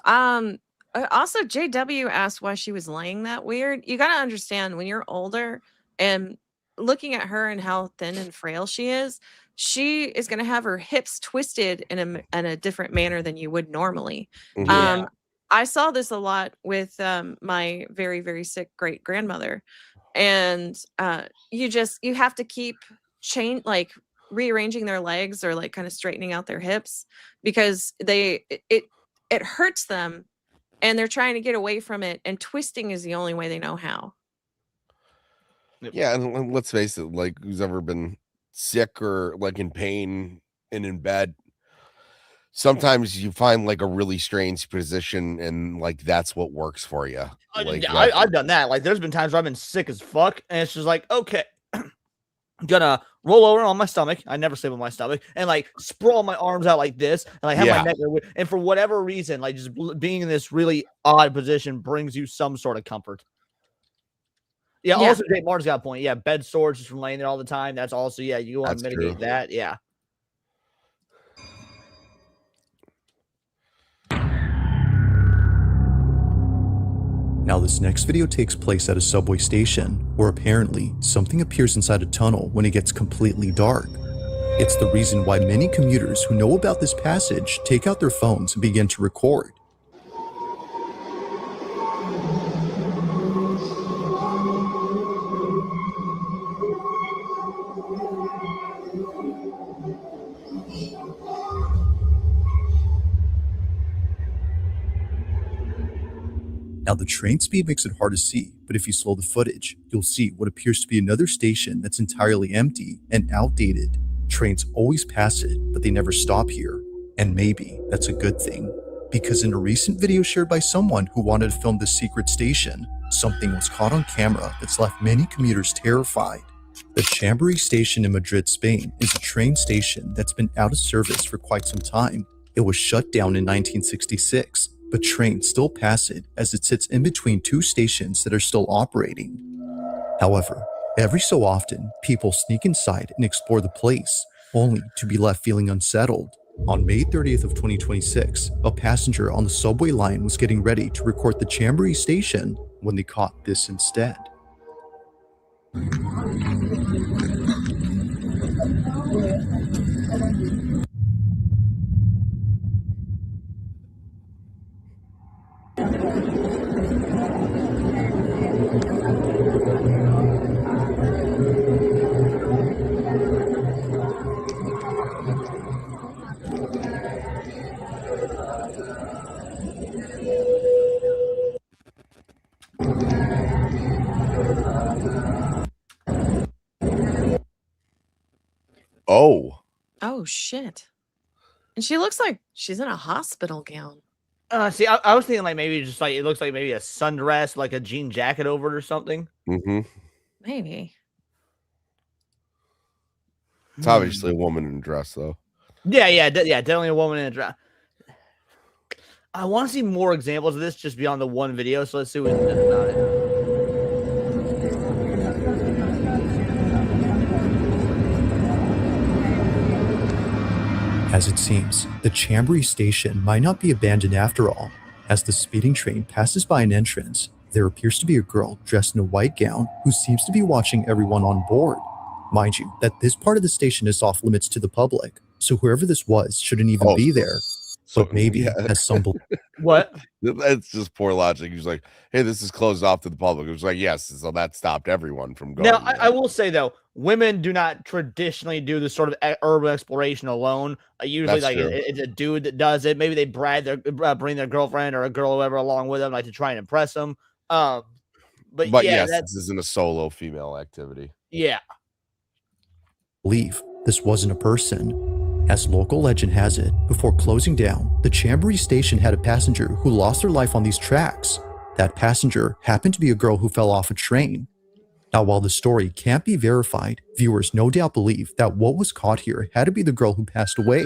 Also, JW asked why she was laying that weird. You got to understand, when you're older and looking at her and how thin and frail she is going to have her hips twisted in a different manner than you would normally. I saw this a lot with my very, very sick great grandmother, and you have to keep rearranging their legs, or, like, kind of straightening out their hips, because it hurts them. And they're trying to get away from it, and twisting is the only way they know how. Yeah, and let's face it, like, who's ever been sick or, like, in pain and in bed, sometimes you find, like, a really strange position, and, like, that's what works for you. Like, I've done that. Like, there's been times where I've been sick as fuck, and it's just like, okay, I'm gonna roll over on my stomach. I never sleep on my stomach, and, like, sprawl my arms out like this, and, like, have my neck. And for whatever reason, like, just being in this really odd position brings you some sort of comfort. Yeah. Also, Jake Martin's got a point. Yeah, bed sores just from laying there all the time. That's also, you want to mitigate that. Yeah. Now, this next video takes place at a subway station, where apparently something appears inside a tunnel when it gets completely dark. It's the reason why many commuters who know about this passage take out their phones and begin to record. Now, the train speed makes it hard to see, but if you slow the footage, you'll see what appears to be another station that's entirely empty and outdated. Trains always pass it, but they never stop here. And maybe that's a good thing. Because in a recent video shared by someone who wanted to film the secret station, something was caught on camera that's left many commuters terrified. The Chambery station in Madrid, Spain is a train station that's been out of service for quite some time. It was shut down in 1966, but trains still pass it as it sits in between two stations that are still operating. However, every so often, people sneak inside and explore the place, only to be left feeling unsettled. On May 30th of 2026, a passenger on the subway line was getting ready to record the Chambery station when they caught this instead. Oh. Oh shit. And she looks like she's in a hospital gown. See, I was thinking like maybe just like it looks like maybe a sundress, like a jean jacket over it or something. Mm-hmm. Maybe. It's obviously a woman in a dress, though. Yeah, definitely a woman in a dress. I want to see more examples of this just beyond the one video, so let's see what we can do about it. As it seems, the Chambery station might not be abandoned after all. As the speeding train passes by an entrance, there appears to be a girl dressed in a white gown who seems to be watching everyone on board. Mind you, that this part of the station is off limits to the public, so whoever this was shouldn't even be there. But maybe as some What? That's just poor logic. He's like, hey, this is closed off to the public. It was like, yes, so that stopped everyone from going. Now, I will say, though, women do not traditionally do this sort of urban exploration alone. Usually, That's like, true. it's a dude that does it. Maybe they bring their girlfriend or a girl or whoever along with them, like, to try and impress them. But yeah, yes, this isn't a solo female activity. Yeah. believe this wasn't a person. As local legend has it, before closing down, the Chambery station had a passenger who lost their life on these tracks. That passenger happened to be a girl who fell off a train. Now, while the story can't be verified, viewers no doubt believe that what was caught here had to be the girl who passed away.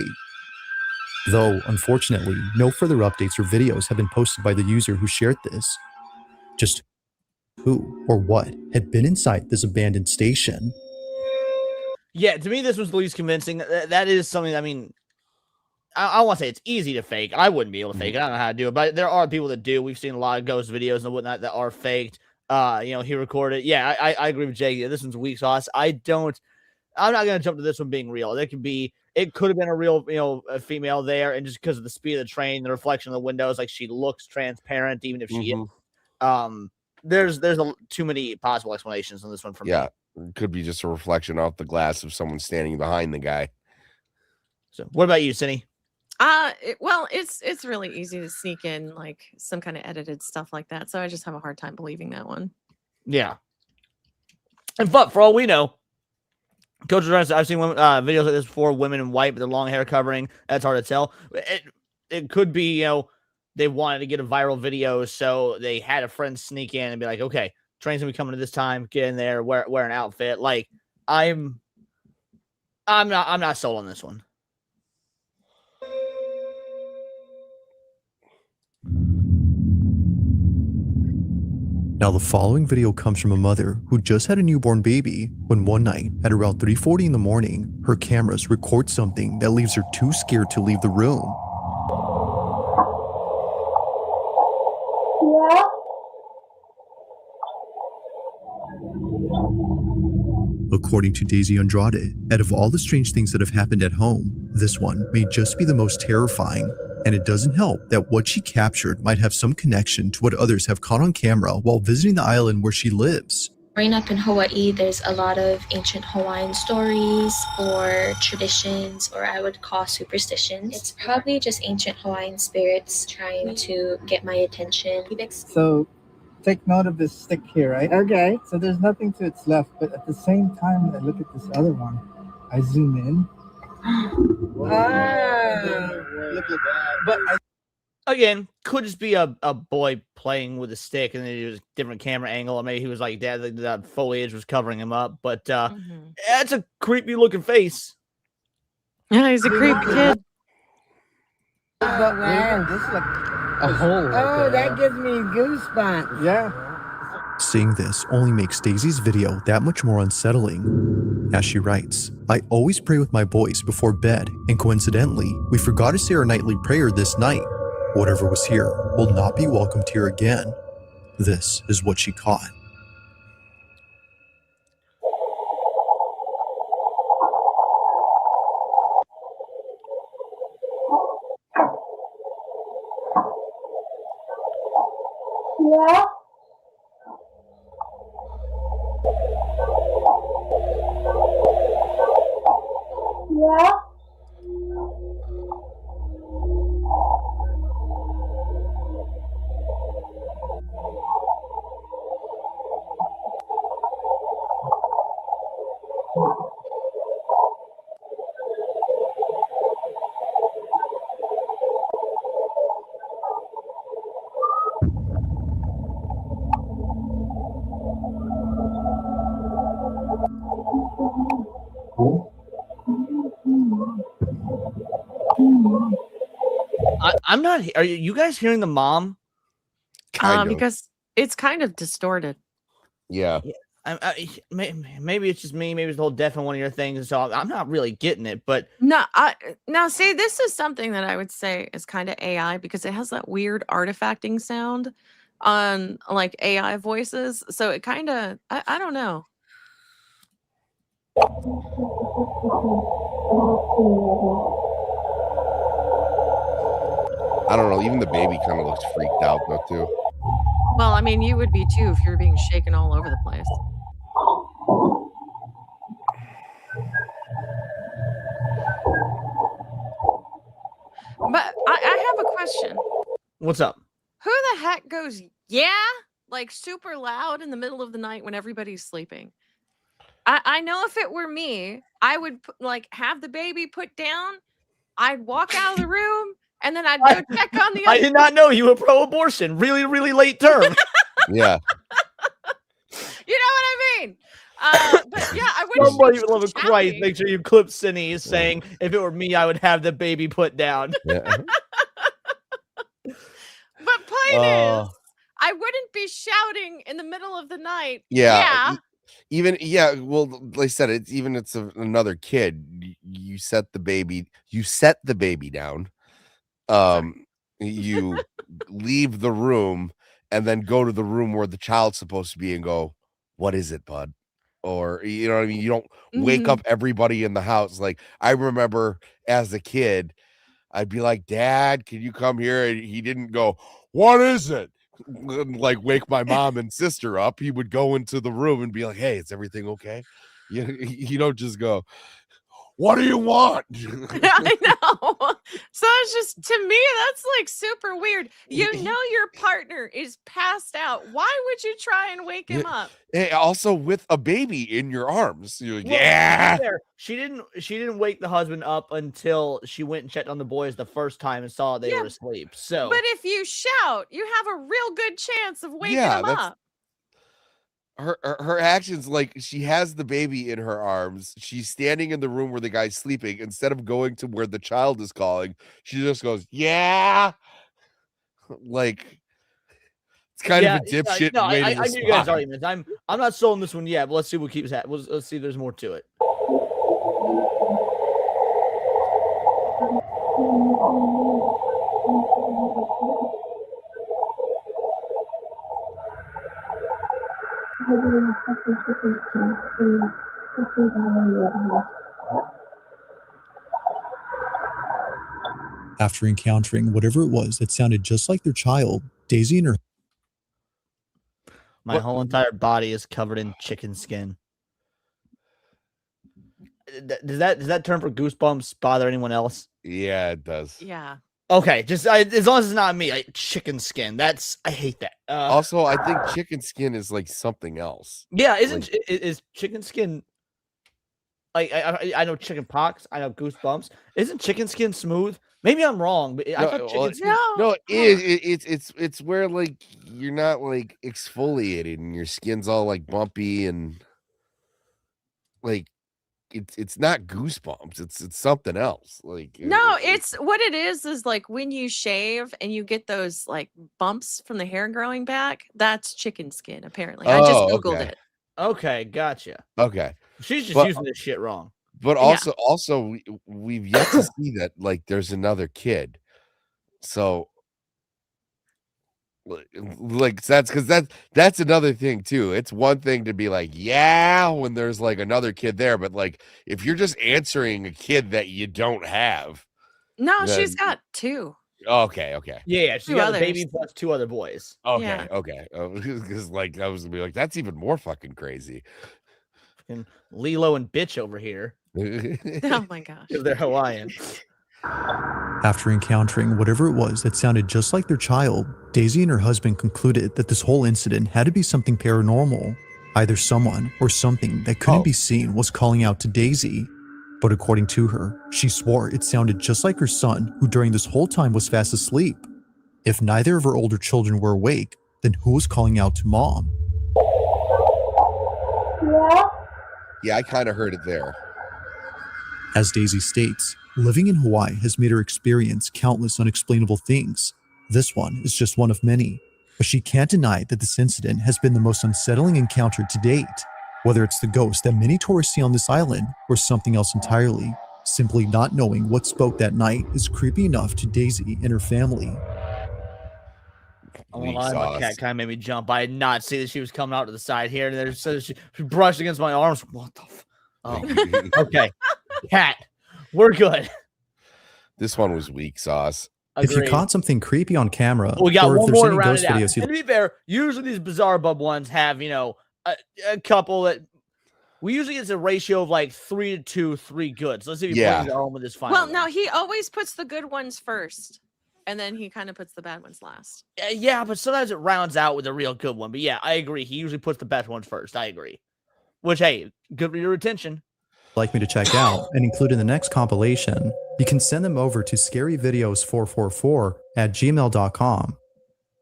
Though, unfortunately, no further updates or videos have been posted by the user who shared this. Just who or what had been inside this abandoned station. Yeah, to me, this was the least convincing. That is something, I mean, I want to say it's easy to fake. I wouldn't be able to fake it. I don't know how to do it, but there are people that do. We've seen a lot of ghost videos and whatnot that are faked. He recorded. Yeah, I agree with Jay. This one's weak sauce. I'm not going to jump to this one being real. It could have been a real, a female there, and just because of the speed of the train, the reflection of the windows, like she looks transparent, even if she is. There's too many possible explanations on this one for me. Yeah. It could be just a reflection off the glass of someone standing behind the guy. So, what about you, Cindy? Well, it's really easy to sneak in like some kind of edited stuff like that. So I just have a hard time believing that one. Yeah. And but for all we know, Coach Ryan, I've seen videos like this before. Women in white with their long hair covering. That's hard to tell. It could be they wanted to get a viral video, so they had a friend sneak in and be like, okay, train's gonna be coming at this time. Get in there, wear an outfit. Like I'm not sold on this one. Now, the following video comes from a mother who just had a newborn baby when one night at around 3:40 in the morning, her cameras record something that leaves her too scared to leave the room. Yeah. According to Daisy Andrade, out of all the strange things that have happened at home, this one may just be the most terrifying. And it doesn't help that what she captured might have some connection to what others have caught on camera while visiting the island where she lives. Growing up in Hawaii, there's a lot of ancient Hawaiian stories or traditions, or I would call superstitions. It's probably just ancient Hawaiian spirits trying to get my attention. So take note of this stick here, right? Okay. So there's nothing to its left, but at the same time, I look at this other one. I zoom in. But Again, could just be a boy playing with a stick, and then it was a different camera angle, or maybe he was like, Dad, the foliage was covering him up. But that's a creepy looking face. Yeah, he's a creepy kid. But wow, this is like a hole. Oh, that gives me goosebumps. Yeah. Seeing this only makes Daisy's video that much more unsettling. As she writes, I always pray with my boys before bed, and coincidentally, we forgot to say our nightly prayer this night. Whatever was here will not be welcomed here again. This is what she caught. Yeah. Yeah. I'm not. Are you guys hearing the mom? Kind of. Because it's kind of distorted. Yeah. Maybe it's just me. Maybe it's the whole deaf in one of your things. So I'm not really getting it. But No, now see, this is something that I would say is kind of AI because it has that weird artifacting sound on like AI voices. So it kind of, I don't know. I don't know. Even the baby kind of looks freaked out though too. Well, I mean, you would be too if you were being shaken all over the place. But I have a question. What's up? Who the heck goes, yeah, like super loud in the middle of the night when everybody's sleeping? I know if it were me, I would like have the baby put down. I'd walk out of the room and then I'd go check on the other. I did not know you were pro-abortion. Really, really late term. Yeah. You know what I mean? But yeah, I wouldn't. Somebody, for the love of Christ, make sure you clip Cindy is saying, if it were me, I would have the baby put down. Yeah. But point is, I wouldn't be shouting in the middle of the night. Yeah. Well, like I said, it's another kid. You set the baby down. You leave the room and then go to the room where the child's supposed to be and go, what is it, bud? Or, you know what I mean? You don't wake up everybody in the house. Like, I remember as a kid, I'd be like, Dad, can you come here? And he didn't go, what is it? Like, wake my mom and sister up. He would go into the room and be like, hey, is everything okay? You don't just go, what do you want? I know. So it's just, to me, that's like super weird. You know your partner is passed out. Why would you try and wake him up? Also with a baby in your arms. You're like, Well, yeah. She didn't wake the husband up until she went and checked on the boys the first time and saw they were asleep. So, but if you shout, you have a real good chance of waking him up. Her actions, like, she has the baby in her arms. She's standing in the room where the guy's sleeping. Instead of going to where the child is calling, she just goes, yeah. Like, it's kind of a dipshit way to respond. I knew you guys' arguments. I'm not sold on this one yet, but let's see what keeps happening. Let's see if there's more to it. After encountering whatever it was that sounded just like their child, Daisy and her My whole entire body is covered in chicken skin. Does that term for goosebumps bother anyone else? Yeah, it does. Yeah. Okay, just as long as it's not me. Chicken skin. I hate that. Also, I think chicken skin is like something else. Yeah, is chicken skin like I know chicken pox, I know goosebumps. Isn't chicken skin smooth? Maybe I'm wrong, but I thought chicken skin. No, it's where like you're not like exfoliating and your skin's all like bumpy and like it's not goosebumps. It's something else. Like No, it's what it is like when you shave and you get those like bumps from the hair growing back. That's chicken skin, apparently. I just Googled it. Okay, gotcha. Okay. She's just using this shit wrong. But also we've yet to see that like there's another kid. So like that's because that's another thing too. It's one thing to be like, yeah, when there's like another kid there, but like if you're just answering a kid that you don't have. No, she's got 2. Okay. Yeah, she got a baby plus 2 other boys. Okay. Because like I was gonna be like, that's even more fucking crazy. Fucking Lilo and bitch over here. Oh my gosh. Because they're Hawaiian. After encountering whatever it was that sounded just like their child, Daisy and her husband concluded that this whole incident had to be something paranormal. Either someone or something that couldn't be seen was calling out to Daisy. But according to her, she swore it sounded just like her son, who during this whole time was fast asleep. If neither of her older children were awake, then who was calling out to Mom? Yeah, I kind of heard it there. As Daisy states, living in Hawaii has made her experience countless unexplainable things. This one is just one of many, but she can't deny that this incident has been the most unsettling encounter to date. Whether it's the ghost that many tourists see on this island or something else entirely, simply not knowing what spoke that night is creepy enough to Daisy and her family. Oh, my cat kind of made me jump. I did not see that she was coming out to the side here. And there's so she brushed against my arms. What the okay. Cat, we're good. This one was weak sauce. If you caught something creepy on camera, we got or if one there's more any to round ghost it out. videos And to be fair, usually these Bizarre Bub ones have, a couple that we usually it's a ratio of like 3 to 2, 3 good. So let's see if he brings it home with this final. Well, no, he always puts the good ones first, and then he kind of puts the bad ones last. Yeah, but sometimes it rounds out with a real good one. But yeah, I agree. He usually puts the best ones first. I agree. Which, hey, good for your retention. Like me to check out and include in the next compilation, you can send them over to scaryvideos444@gmail.com.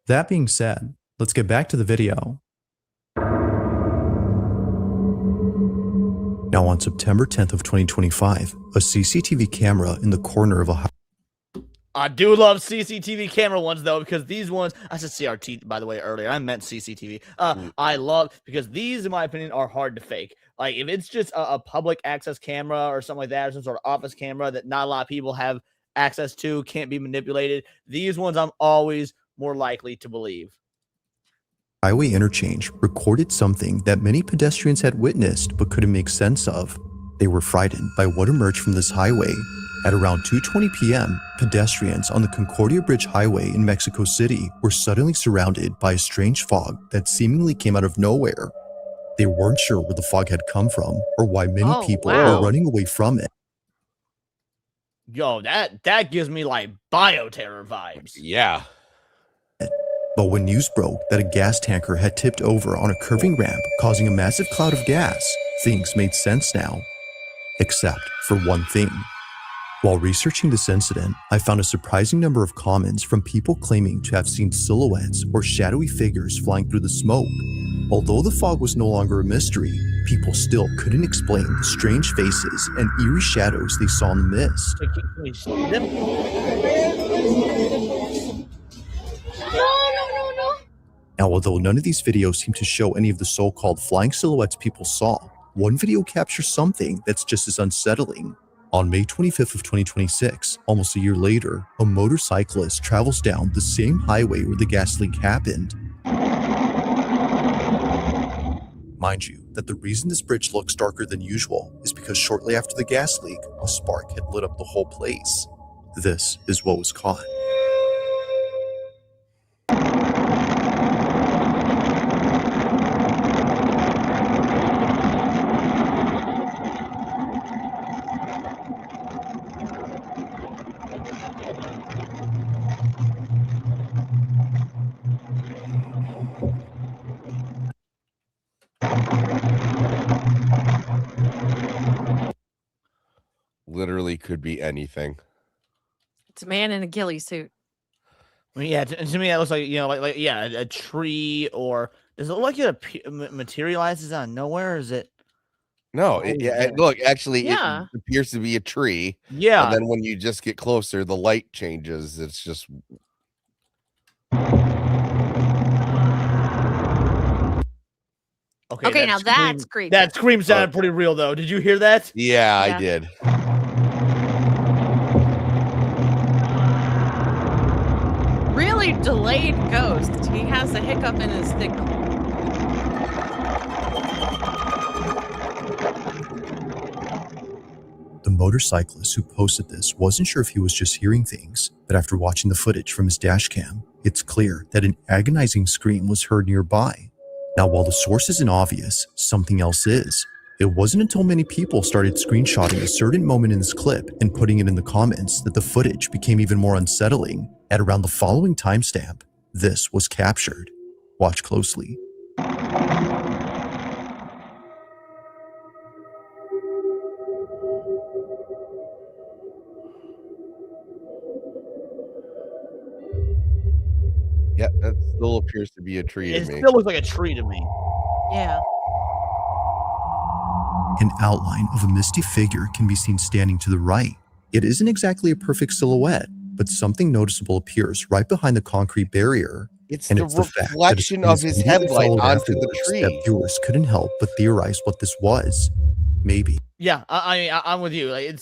That being said, let's get back to the video. Now on September 10th of 2025, a CCTV camera in the corner of a house. I do love CCTV camera ones, though, because these ones, I said CRT, by the way, earlier. I meant CCTV. I love, because these, in my opinion, are hard to fake. Like, if it's just a public access camera or something like that, or some sort of office camera that not a lot of people have access to, can't be manipulated, these ones I'm always more likely to believe. Highway interchange recorded something that many pedestrians had witnessed but couldn't make sense of. They were frightened by what emerged from this highway. At around 2:20 p.m., pedestrians on the Concordia Bridge Highway in Mexico City were suddenly surrounded by a strange fog that seemingly came out of nowhere. They weren't sure where the fog had come from or why many people were running away from it. Yo, that gives me like bioterror vibes. Yeah. But when news broke that a gas tanker had tipped over on a curving ramp, causing a massive cloud of gas, things made sense now. Except for one thing. While researching this incident, I found a surprising number of comments from people claiming to have seen silhouettes or shadowy figures flying through the smoke. Although the fog was no longer a mystery, people still couldn't explain the strange faces and eerie shadows they saw in the mist. Now, although none of these videos seem to show any of the so-called flying silhouettes people saw, one video captures something that's just as unsettling. On May 25th of 2026, almost a year later, a motorcyclist travels down the same highway where the gas leak happened. Mind you, that the reason this bridge looks darker than usual is because shortly after the gas leak, a spark had lit up the whole place. This is what was caught. literally could be anything. It's a man in a ghillie suit. I mean, yeah, to me, it looks like, like yeah, a tree, or does it look like it materializes out of nowhere? Or is it? No, look, actually, Yeah. it appears to be a tree. Yeah. And then when you just get closer, the light changes. It's just. Okay, now that's creepy. That scream sounded pretty real, though. Did you hear that? Yeah, I did. Really delayed ghost. He has a hiccup in his thing. The motorcyclist who posted this wasn't sure if he was just hearing things, but after watching the footage from his dash cam, it's clear that an agonizing scream was heard nearby. Now, while the source isn't obvious, something else is. It wasn't until many people started screenshotting a certain moment in this clip and putting it in the comments that the footage became even more unsettling. At around the following timestamp, this was captured. Watch closely. Yeah, that still appears to be a tree to It me. still looks like a tree to me. Yeah. An outline of a misty figure can be seen standing to the right. It isn't exactly a perfect silhouette, but something noticeable appears right behind the concrete barrier. It's And the it's the fact that reflection as of his immediately headlight followed onto afterwards the tree. that viewers couldn't help but theorize what this was. Maybe. Yeah, I'm with you. Like,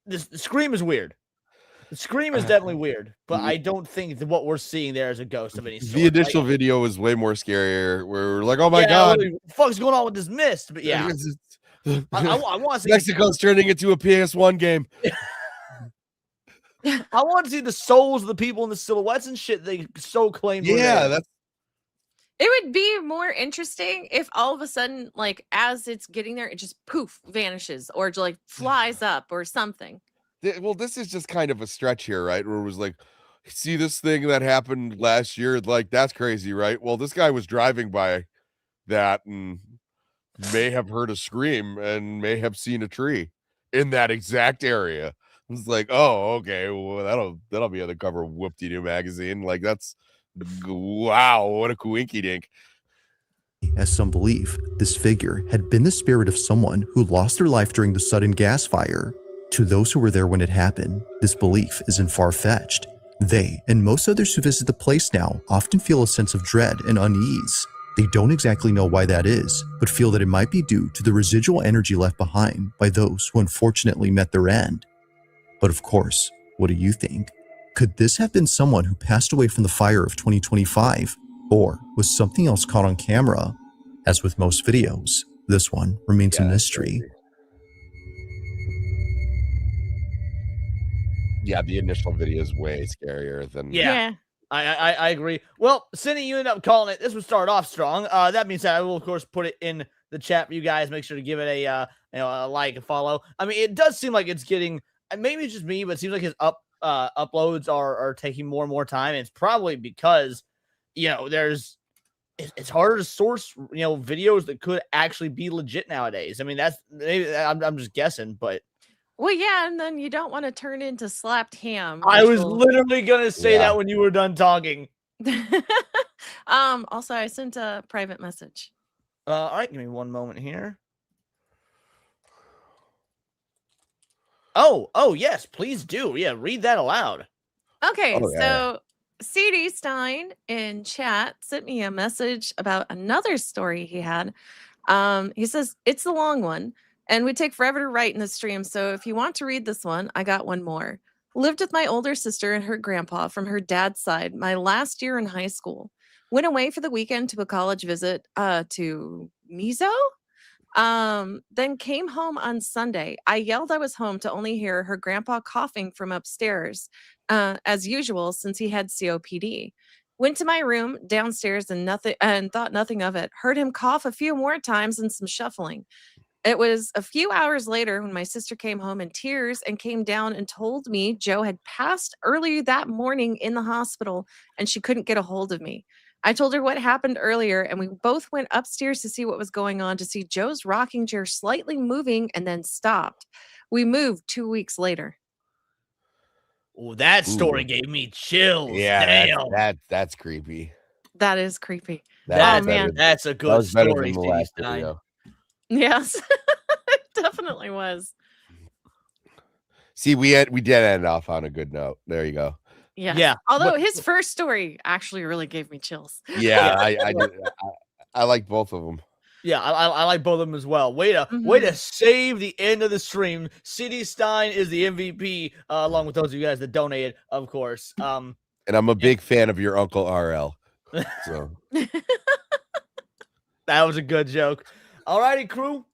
the scream is weird. The scream is definitely weird, but I don't think that what we're seeing there is a ghost of any sort. The initial video was way more scarier, where we're like, "Oh my god, what the fuck's going on with this mist?" But yeah, I want to see Mexico's turning into a PS1 game. I want to see the souls of the people in the silhouettes and shit they so claimed. Yeah, that's. It would be more interesting if all of a sudden, like, as it's getting there, it just poof vanishes or like flies up or something. Well, this is just kind of a stretch here, right? Where it was like, see this thing that happened last year, like that's crazy, right? Well, this guy was driving by that and may have heard a scream and may have seen a tree in that exact area. It's like, oh, okay, well, that'll be on the cover of Whoop-De-Doo magazine. Like that's wow, what a coinky dink. As some believe, this figure had been the spirit of someone who lost their life during the sudden gas fire. To those who were there when it happened, this belief isn't far-fetched. They, and most others who visit the place now, often feel a sense of dread and unease. They don't exactly know why that is, but feel that it might be due to the residual energy left behind by those who unfortunately met their end. But of course, what do you think? Could this have been someone who passed away from the fire of 2025? Or was something else caught on camera? As with most videos, this one remains a mystery. Yeah, the initial video is way scarier than. Yeah. I agree. Well, Cindy, you ended up calling it. This would start off strong. That means that I will, of course, put it in the chat for you guys. Make sure to give it a a like and follow. I mean, it does seem like it's getting, and maybe it's just me, but it seems like his uploads are taking more and more time. And it's probably because it's harder to source videos that could actually be legit nowadays. I mean, that's maybe I'm just guessing, but. Well, yeah, and then you don't want to turn into slapped ham. I was literally gonna say that when you were done talking. Also, I sent a private message. All right, give me one moment here. Oh, yes, please do. Yeah, read that aloud. Okay, so CD Stein in chat sent me a message about another story he had. He says, it's the long one. And we take forever to write in the stream. So if you want to read this one, I got one more. Lived with my older sister and her grandpa from her dad's side my last year in high school. Went away for the weekend to a college visit to Mizo. Then came home on Sunday. I yelled I was home to only hear her grandpa coughing from upstairs, as usual, since he had COPD. Went to my room downstairs and thought nothing of it. Heard him cough a few more times and some shuffling. It was a few hours later when my sister came home in tears and came down and told me Joe had passed earlier that morning in the hospital and she couldn't get a hold of me. I told her what happened earlier and we both went upstairs to see what was going on, to see Joe's rocking chair slightly moving and then stopped. We moved 2 weeks later. Oh, that story gave me chills. Yeah, Damn. that's creepy. That is creepy. That's Oh man, that's a that good was better story, than the Stevie last Stein. video. yes, it definitely was. See, we did end off on a good note. There you go. Yes. Yeah, Although his first story actually really gave me chills. Yeah, I like both of them. Yeah, I like both of them as well. Way to save the end of the stream. City Stein is the MVP, along with those of you guys that donated, of course. And I'm a big fan of your Uncle RL. So that was a good joke. Alrighty, crew.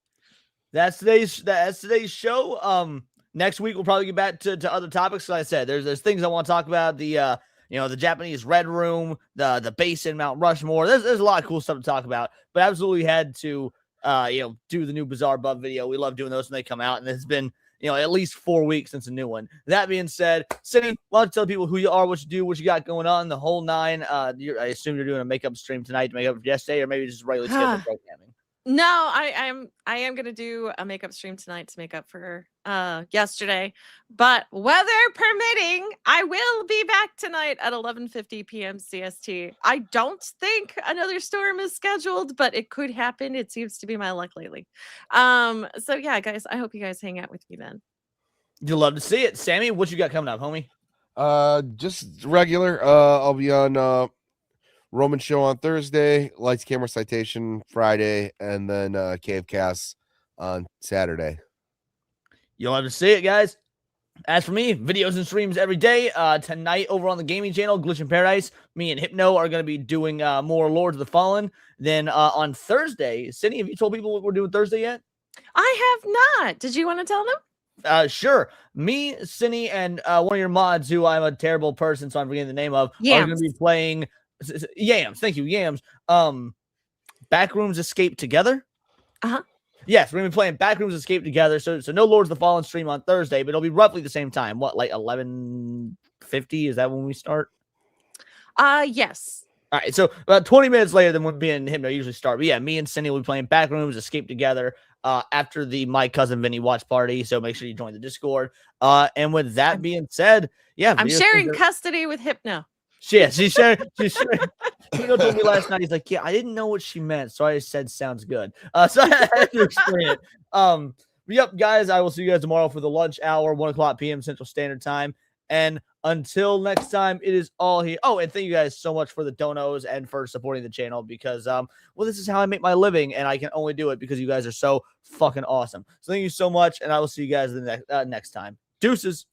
That's today's show. Next week we'll probably get back to other topics. Like I said, there's things I want to talk about. The the Japanese Red Room, the base in Mount Rushmore. There's a lot of cool stuff to talk about. But absolutely had to do the new Bizarre Bub video. We love doing those when they come out, and it's been at least 4 weeks since a new one. That being said, Cindy, why don't you tell people who you are, what you do, what you got going on, the whole nine. I assume you're doing a makeup stream tonight to make up for yesterday, or maybe just regularly scheduled programming. No, I am gonna do a makeup stream tonight to make up for yesterday, but weather permitting, I will be back tonight at 11:50 p.m. CST. I don't think another storm is scheduled, but it could happen. It seems to be my luck lately. So yeah, guys, I hope you guys hang out with me then. You'd love to see it. Sammy, what you got coming up, homie? Just regular. I'll be on Roman show on Thursday, Lights Camera Citation Friday, and then Cave Cast on Saturday. You'll have to see it, guys. As for me, videos and streams every day. Tonight over on the gaming channel, Glitch in Paradise, me and Hypno are going to be doing more Lords of the Fallen. Then on Thursday, Sydney, have you told people what we're doing Thursday yet? I have not. Did you want to tell them? Sure. Me, Cindy, and one of your mods, who I'm a terrible person, so I'm forgetting the name of, are going to be playing Yams. Thank you, Yams. Backrooms Escape Together. Yes, we're gonna be playing Backrooms Escape Together. So no Lords of the Fallen stream on Thursday, but it'll be roughly the same time. What, like 11:50? Is that when we start? Yes. All right, so about 20 minutes later than when me and Hypno usually start. But yeah, me and Cindy will be playing Backrooms Escape Together after the My Cousin Vinny watch party. So make sure you join the Discord. And with that being said, yeah, I'm sharing custody with Hypno. Yeah, she's sharing. Hypno told me last night, he's like, yeah, I didn't know what she meant, so I just said sounds good. So I had to explain it. Yep, guys, I will see you guys tomorrow for the lunch hour, 1:00 p.m. Central Standard Time. And until next time, it is all here. Oh, and thank you guys so much for the donos and for supporting the channel, because well, this is how I make my living, and I can only do it because you guys are so fucking awesome. So thank you so much, and I will see you guys the next time. Deuces.